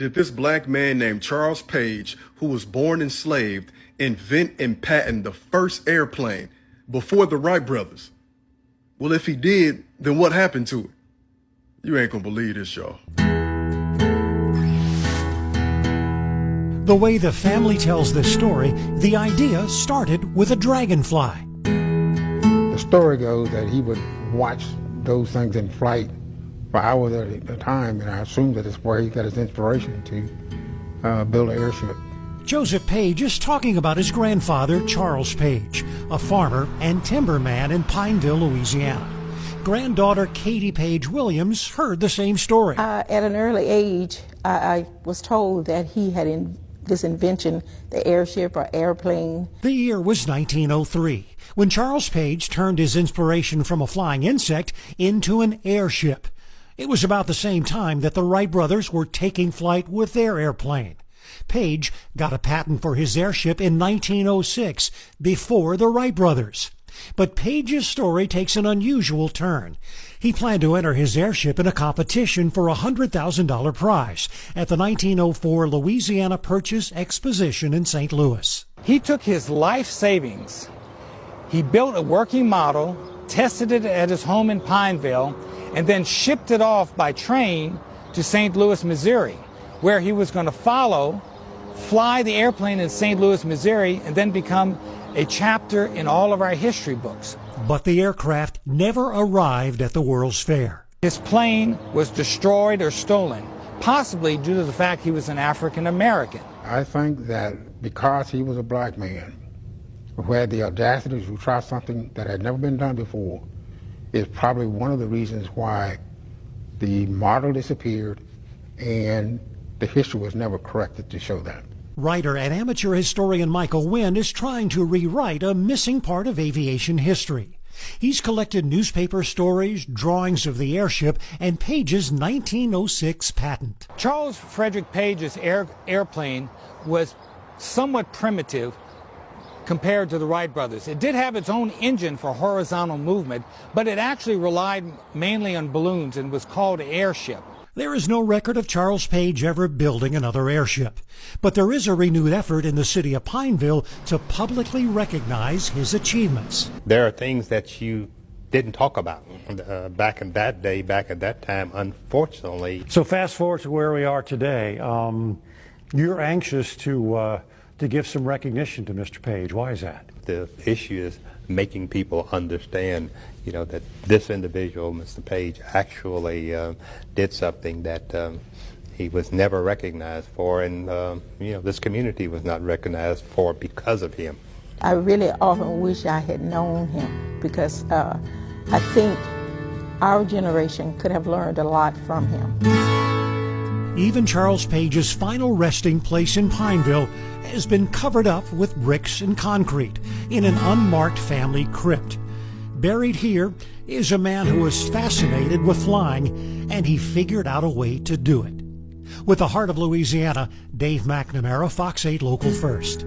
Did this black man named Charles Page, who was born enslaved, invent and patent the first airplane before the Wright brothers? Well, if he did, then what happened to it? You ain't gonna believe this, y'all. The way the family tells this story, the idea started with a dragonfly. The story goes that he would watch those things in flight for hours at a time, and I assume that it's where he got his inspiration to build an airship. Joseph Page is talking about his grandfather, Charles Page, a farmer and timberman in Pineville, Louisiana. Granddaughter Katie Page Williams heard the same story. At an early age, I was told that he had this invention, the airship or airplane. The year was 1903, when Charles Page turned his inspiration from a flying insect into an airship. It was about the same time that the Wright brothers were taking flight with their airplane. Page got a patent for his airship in 1906, before the Wright brothers. But Page's story takes an unusual turn. He planned to enter his airship in a competition for a $100,000 prize at the 1904 Louisiana Purchase Exposition in St. Louis. He took his life savings. He built a working model, tested it at his home in Pineville, and then shipped it off by train to St. Louis, Missouri, where he was going to fly the airplane in St. Louis, Missouri, and then become a chapter in all of our history books. But the aircraft never arrived at the World's Fair. His plane was destroyed or stolen, possibly due to the fact he was an African American. I think that because he was a black man who had the audacity to try something that had never been done before, is probably one of the reasons why the model disappeared and the history was never corrected to show that. Writer and amateur historian Michael Wynn is trying to rewrite a missing part of aviation history. He's collected newspaper stories, drawings of the airship, and Page's 1906 patent. Charles Frederick Page's airplane was somewhat primitive compared to the Wright brothers. It did have its own engine for horizontal movement, but it actually relied mainly on balloons and was called an airship. There is no record of Charles Page ever building another airship, but there is a renewed effort in the city of Pineville to publicly recognize his achievements. There are things that you didn't talk about back in that day, back at that time, unfortunately. So fast forward to where we are today. You're anxious to give some recognition to Mr. Page. Why is that? The issue is making people understand, that this individual, Mr. Page, actually did something that he was never recognized for, and this community was not recognized for because of him. I really often wish I had known him, because I think our generation could have learned a lot from him. Even Charles Page's final resting place in Pineville has been covered up with bricks and concrete in an unmarked family crypt. Buried here is a man who was fascinated with flying, and he figured out a way to do it. With the heart of Louisiana, Dave McNamara, Fox 8 Local First.